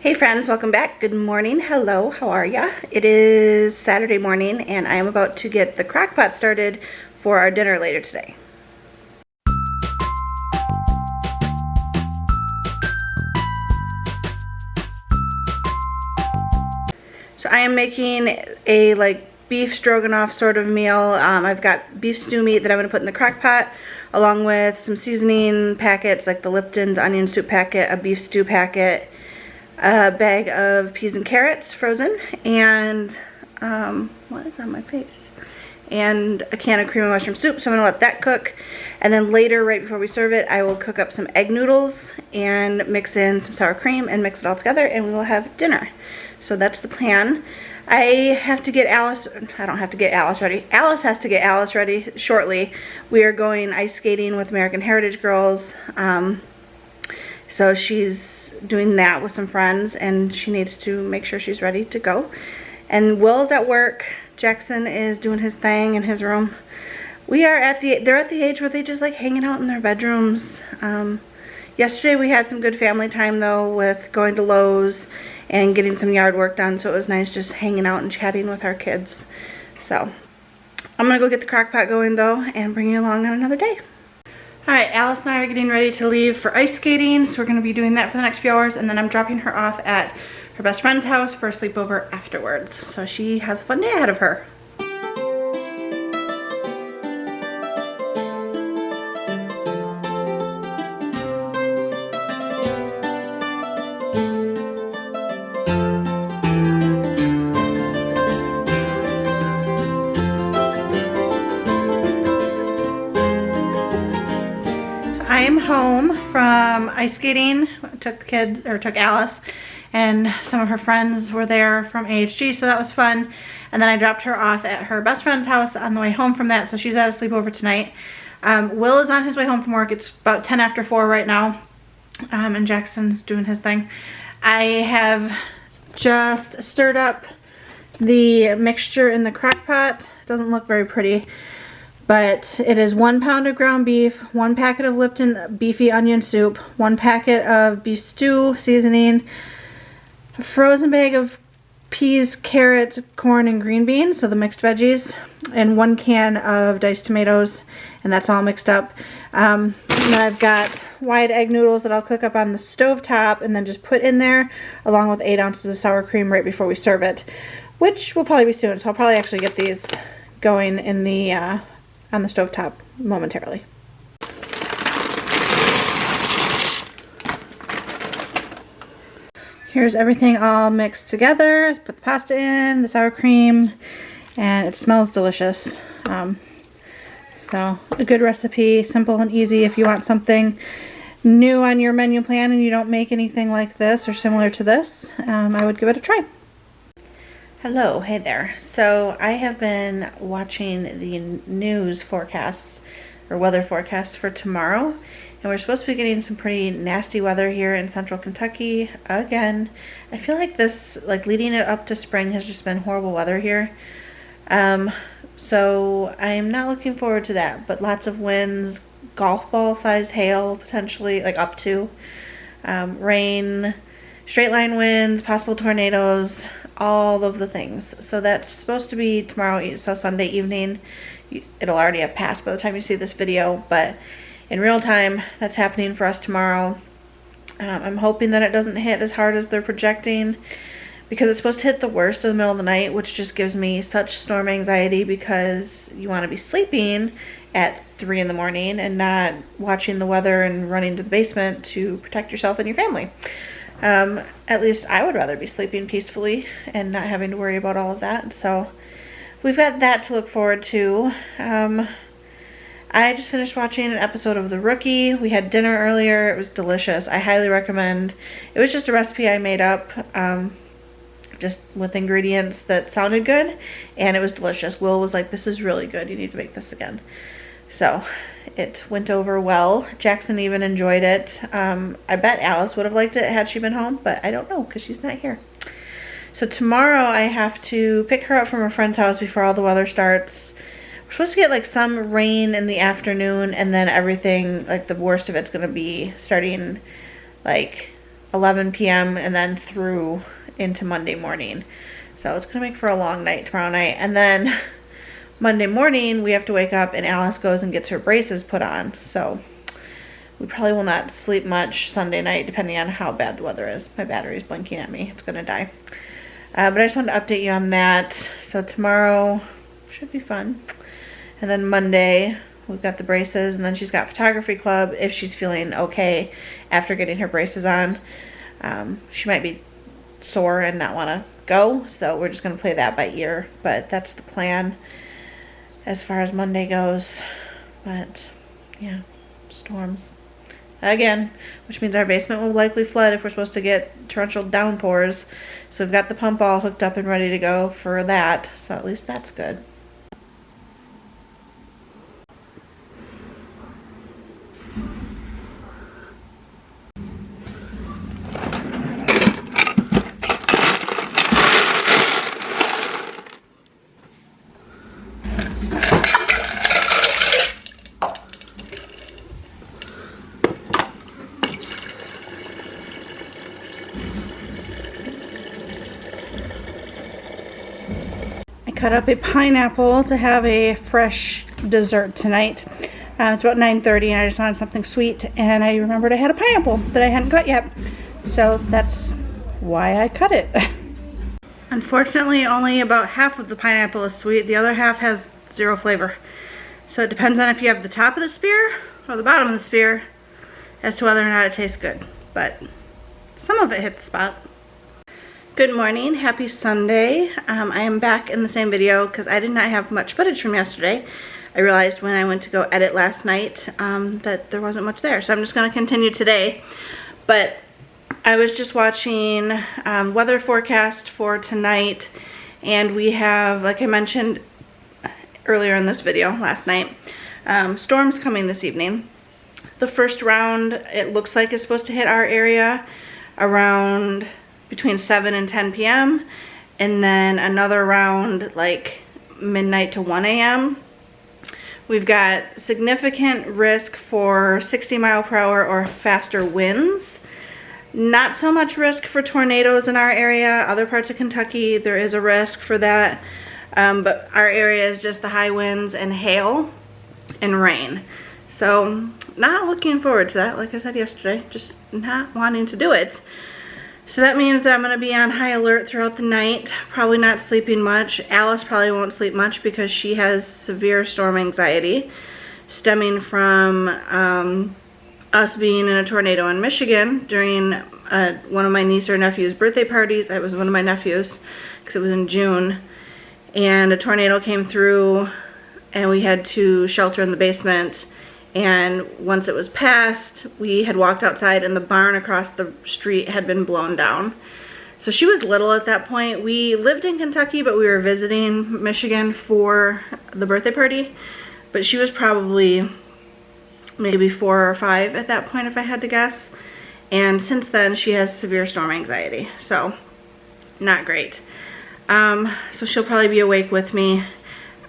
Hey friends, welcome back. Good morning. Hello, how are ya? It is Saturday morning and I am about to get the crock pot started for our dinner later today. So I am making a beef stroganoff sort of meal. I've got beef stew meat that I'm going to put in the crock pot along with some seasoning packets like the Lipton's onion soup packet, a beef stew packet, a bag of peas and carrots frozen, and what is on my face? And a can of cream of mushroom soup. So I'm gonna let that cook, and then later, right before we serve it, I will cook up some egg noodles and mix in some sour cream and mix it all together, and we will have dinner. So that's the plan. I have to get Alice, I don't have to get Alice ready. Alice has to get Alice ready shortly. We are going ice skating with American Heritage Girls. So she's doing that with some friends and she needs to make sure she's ready to go. And Will's at work. Jackson is doing his thing in his room. They're at the age where they just like hanging out in their bedrooms. Yesterday we had some good family time though, with going to Lowe's and getting some yard work done, so it was nice just hanging out and chatting with our kids. So I'm gonna go get the crock pot going though and bring you along on another day. Alright, Alice and I are getting ready to leave for ice skating, so we're going to be doing that for the next few hours, and then I'm dropping her off at her best friend's house for a sleepover afterwards. So she has a fun day ahead of her. I am home from ice skating. Took Alice, and some of her friends were there from AHG, so that was fun. And then I dropped her off at her best friend's house on the way home from that, so she's at a sleepover tonight. Will is on his way home from work. It's about 10 after 4 right now, and Jackson's doing his thing. I have just stirred up the mixture in the crock pot. It doesn't look very pretty, but it is 1 pound of ground beef, 1 packet of Lipton beefy onion soup, 1 packet of beef stew seasoning, a frozen bag of peas, carrots, corn, and green beans, so the mixed veggies, and 1 can of diced tomatoes, and that's all mixed up. And then I've got wide egg noodles that I'll cook up on the stove top and then just put in there, along with 8 ounces of sour cream right before we serve it, which will probably be soon, so I'll probably actually get these going in the on the stovetop momentarily. Here's everything all mixed together. Put the pasta in, the sour cream, and it smells delicious. So a good recipe, simple and easy if you want something new on your menu plan and you don't make anything like this or similar to this. I would give it a try. Hello, hey there. So I have been watching the news forecasts or weather forecasts for tomorrow, and we're supposed to be getting some pretty nasty weather here in central Kentucky again. I feel like this, leading it up to spring, has just been horrible weather here. So I am not looking forward to that, but lots of winds, golf ball sized hail potentially, up to, rain, straight line winds, possible tornadoes, all of the things. So that's supposed to be tomorrow, so Sunday evening. It'll already have passed by the time you see this video, but in real time that's happening for us tomorrow. I'm hoping that it doesn't hit as hard as they're projecting, because it's supposed to hit the worst in the middle of the night, which just gives me such storm anxiety, because you want to be sleeping at 3 in the morning and not watching the weather and running to the basement to protect yourself and your family. At least I would rather be sleeping peacefully and not having to worry about all of that. So we've got that to look forward to. I just finished watching an episode of The Rookie. We had dinner earlier. It was delicious. I highly recommend. It was just a recipe I made up, just with ingredients that sounded good, and it was delicious. Will was like, "This is really good. You need to make this again." So it went over well. Jackson even enjoyed it. I bet Alice would have liked it had she been home, but I don't know because she's not here. So tomorrow I have to pick her up from her friend's house before all the weather starts. We're supposed to get some rain in the afternoon, and then everything, the worst of it's going to be starting 11 p.m. and then through into Monday morning. So it's gonna make for a long night tomorrow night. And then Monday morning we have to wake up and Alice goes and gets her braces put on. So we probably will not sleep much Sunday night depending on how bad the weather is. My battery's blinking at me. It's gonna die. But I just wanted to update you on that. So tomorrow should be fun. And then Monday we've got the braces, and then she's got photography club if she's feeling okay after getting her braces on. She might be sore and not want to go, so we're just going to play that by ear, but that's the plan as far as Monday goes. But yeah, storms again, which means our basement will likely flood if we're supposed to get torrential downpours. So we've got the pump all hooked up and ready to go for that, so at least that's good. Cut up a pineapple to have a fresh dessert tonight. It's about 9:30 and I just wanted something sweet, and I remembered I had a pineapple that I hadn't cut yet, so that's why I cut it. Unfortunately, only about half of the pineapple is sweet. The other half has zero flavor. So it depends on if you have the top of the spear or the bottom of the spear as to whether or not it tastes good, but some of it hit the spot. Good morning, happy Sunday. I am back in the same video because I did not have much footage from yesterday. I realized when I went to go edit last night that there wasn't much there, so I'm just going to continue today. But I was just watching weather forecast for tonight, and we have, like I mentioned earlier in this video last night, storms coming this evening. The first round, it looks like, is supposed to hit our area around between 7 and 10 p.m. and then another round like midnight to 1 a.m. We've got significant risk for 60 mile per hour or faster winds. Not so much risk for tornadoes in our area. Other parts of Kentucky, there is a risk for that. But our area is just the high winds and hail and rain. So not looking forward to that, like I said yesterday, just not wanting to do it. So that means that I'm going to be on high alert throughout the night, probably not sleeping much. Alice probably won't sleep much because she has severe storm anxiety stemming from us being in a tornado in Michigan during one of my niece or nephew's birthday parties. It was one of my nephews because it was in June, and a tornado came through and we had to shelter in the basement. And once it was past, we had walked outside and the barn across the street had been blown down. So she was little at that point. We lived in Kentucky, but we were visiting Michigan for the birthday party. But she was probably maybe 4 or 5 at that point, if I had to guess. And since then, she has severe storm anxiety. So not great. So she'll probably be awake with me.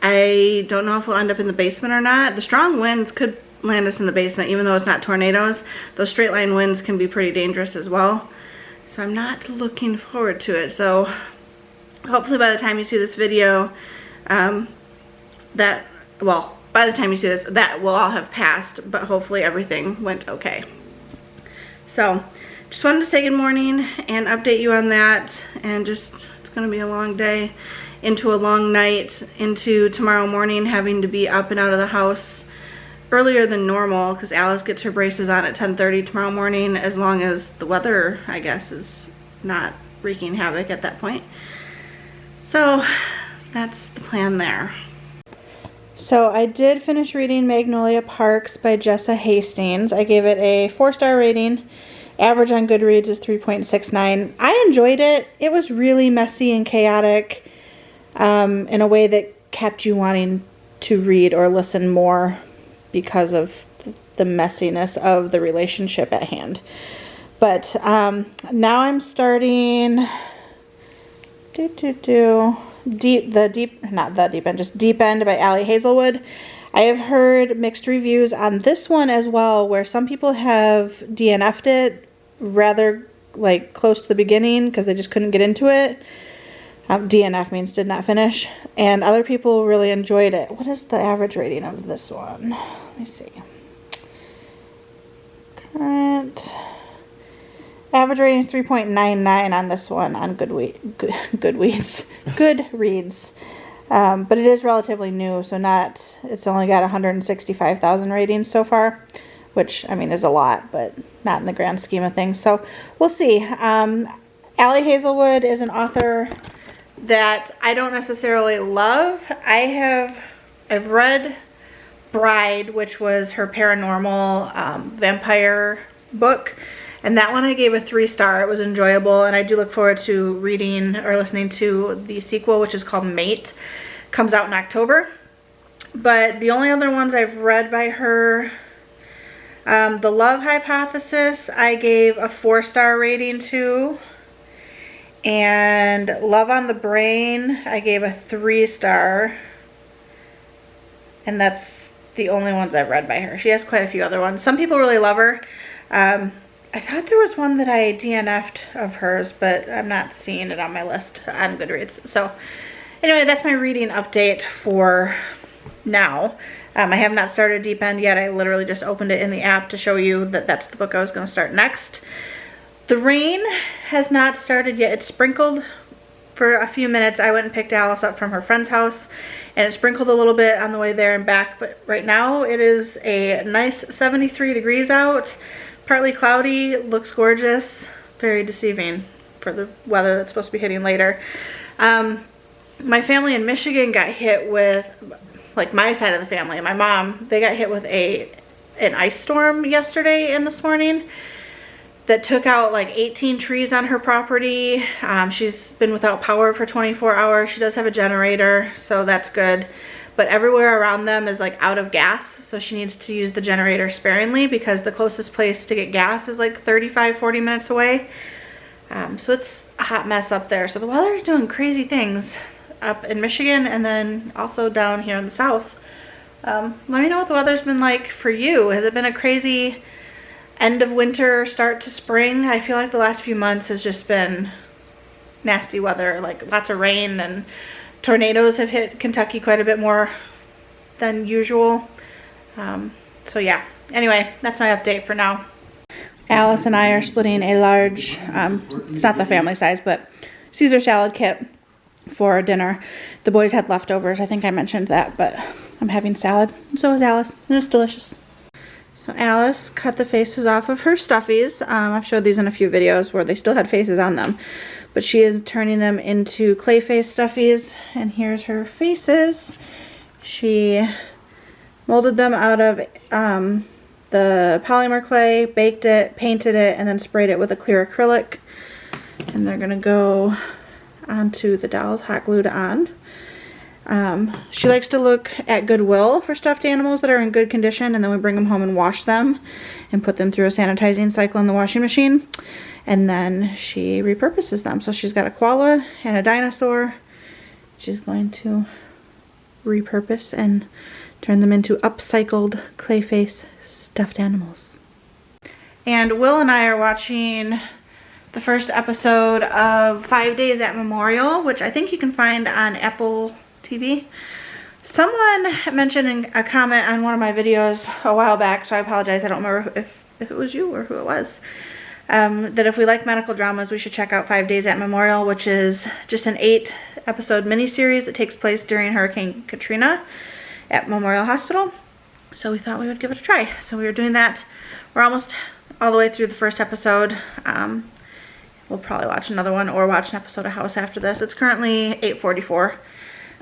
I don't know if we'll end up in the basement or not. The strong winds could land us in the basement, even though it's not tornadoes. Those straight line winds can be pretty dangerous as well. So I'm not looking forward to it. So hopefully by the time you see this video, by the time you see this, that will all have passed, but hopefully everything went okay. So just wanted to say good morning and update you on that, and just, it's gonna be a long day into a long night, into tomorrow morning having to be up and out of the house earlier than normal because Alice gets her braces on at 10:30 tomorrow morning, as long as the weather, I guess, is not wreaking havoc at that point. So that's the plan there. So I did finish reading Magnolia Parks by Jessa Hastings. I gave it a 4-star rating. Average on Goodreads is 3.69. I enjoyed it. It was really messy and chaotic in a way that kept you wanting to read or listen more because of the messiness of the relationship at hand. But now I'm starting Deep End by Allie Hazelwood. I have heard mixed reviews on this one as well, where some people have DNF'd it rather like close to the beginning because they just couldn't get into it. DNF means did not finish. And other people really enjoyed it. What is the average rating of this one? Let me see. Current average rating is 3.99 on this one on Goodreads. But it is relatively new, so it's only got 165,000 ratings so far, which, I mean, is a lot, but not in the grand scheme of things. So we'll see. Allie Hazelwood is an author that I don't necessarily love. I've read Bride, which was her paranormal vampire book, and that one I gave a 3-star. It was enjoyable, and I do look forward to reading or listening to the sequel, which is called Mate. Comes out in October. But the only other ones I've read by her, The Love Hypothesis, I gave a 4-star rating to. And Love on the Brain, I gave a 3-star. And that's the only ones I've read by her. She has quite a few other ones. Some people really love her. I thought there was one that I DNF'd of hers, but I'm not seeing it on my list on Goodreads. So anyway, that's my reading update for now. I have not started Deep End yet. I literally just opened it in the app to show you that that's the book I was going to start next. The rain has not started yet. It sprinkled for a few minutes. I went and picked Alice up from her friend's house, and it sprinkled a little bit on the way there and back. But right now it is a nice 73 degrees out, partly cloudy, looks gorgeous, very deceiving for the weather that's supposed to be hitting later. My family in Michigan got hit with, like my side of the family, my mom, they got hit with an ice storm yesterday and this morning that took out like 18 trees on her property. She's been without power for 24 hours. She does have a generator, so that's good. But everywhere around them is like out of gas, so she needs to use the generator sparingly because the closest place to get gas is like 35-40 minutes away. So it's a hot mess up there. So the weather is doing crazy things up in Michigan and then also down here in the south. Let me know what the weather's been like for you. Has it been a crazy end of winter, start to spring? I feel like the last few months has just been nasty weather, like lots of rain, and tornadoes have hit Kentucky quite a bit more than usual. So yeah, anyway, that's my update for now. Alice and I are splitting a large, it's not the family size, but Caesar salad kit for dinner. The boys had leftovers. I think I mentioned that, but I'm having salad. And so is Alice, and it's delicious. So Alice cut the faces off of her stuffies. I've showed these in a few videos where they still had faces on them, but she is turning them into clay face stuffies, and here's her faces. She molded them out of the polymer clay, baked it, painted it, and then sprayed it with a clear acrylic, and they're gonna go onto the dolls, hot glued on. She likes to look at Goodwill for stuffed animals that are in good condition, and then we bring them home and wash them and put them through a sanitizing cycle in the washing machine, and then she repurposes them. So she's got a koala and a dinosaur. She's going to repurpose and turn them into upcycled clay face stuffed animals. And Will and I are watching the first episode of 5 Days at Memorial, which I think you can find on Apple TV. Someone mentioned in a comment on one of my videos a while back, so I apologize, I don't remember if it was you or who it was, that if we like medical dramas, we should check out 5 Days at Memorial, which is just an 8-episode miniseries that takes place during Hurricane Katrina at Memorial Hospital. So we thought we would give it a try. So we were doing that. We're almost all the way through the first episode. We'll probably watch another one or watch an episode of House after this. It's currently 8:44.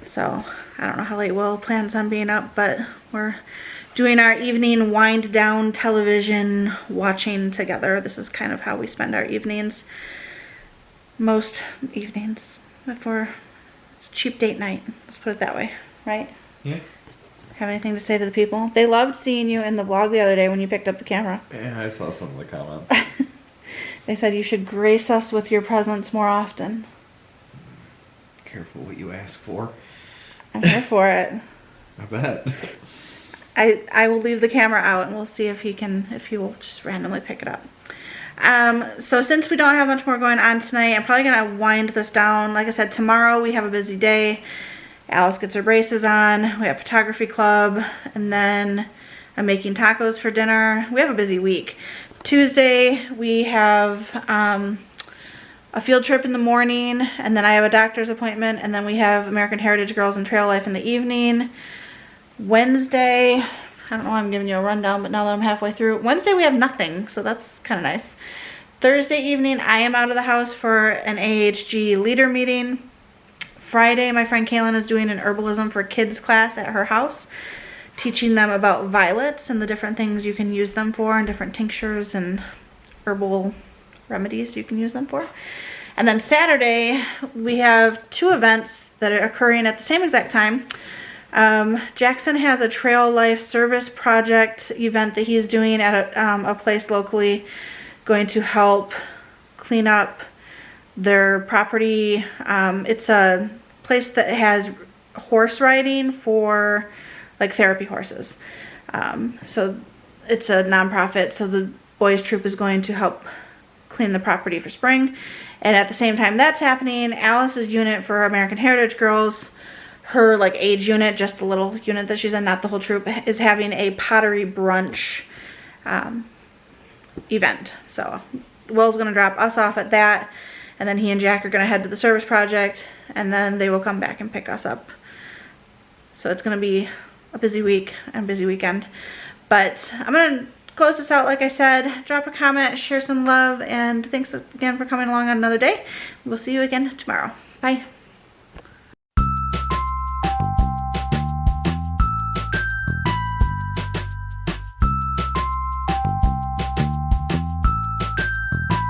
So I don't know how late Will plans on being up, but we're doing our evening wind down television watching together. This is kind of how we spend our evenings. Most evenings. It's a cheap date night. Let's put it that way, right? Yeah. Have anything to say to the people? They loved seeing you in the vlog the other day when you picked up the camera. Yeah, I saw some of the comments. They said you should grace us with your presence more often. Careful what you ask for. I'm here for it. I bet. I will leave the camera out and we'll see if he will just randomly pick it up. So since we don't have much more going on tonight, I'm probably gonna wind this down. Like I said, tomorrow we have a busy day. Alice gets her braces on. We have photography club, and then I'm making tacos for dinner. We have a busy week. Tuesday we have a field trip in the morning, and then I have a doctor's appointment, and then we have American Heritage Girls and Trail Life in the evening. Wednesday, I don't know why I'm giving you a rundown, but now that I'm halfway through, Wednesday we have nothing, so that's kind of nice. Thursday evening, I am out of the house for an AHG leader meeting. Friday, my friend Kaylin is doing an herbalism for kids class at her house, teaching them about violets and the different things you can use them for, and different tinctures and herbal remedies you can use them for. And then Saturday, we have 2 events that are occurring at the same exact time. Jackson has a Trail Life Service Project event that he's doing at a place locally, going to help clean up their property. It's a place that has horse riding for like therapy horses. So it's a nonprofit, so the boys troop is going to help clean the property for spring. And at the same time that's happening, Alice's unit for American Heritage Girls, her like age unit, just the little unit that she's in, not the whole troop, is having a pottery brunch event. So Will's gonna drop us off at that, and then he and Jack are gonna head to the service project, and then they will come back and pick us up. So it's gonna be a busy week and busy weekend. But I'm gonna close this out. Like I said, drop a comment, share some love, and thanks again for coming along on another day. We'll see you again tomorrow. Bye.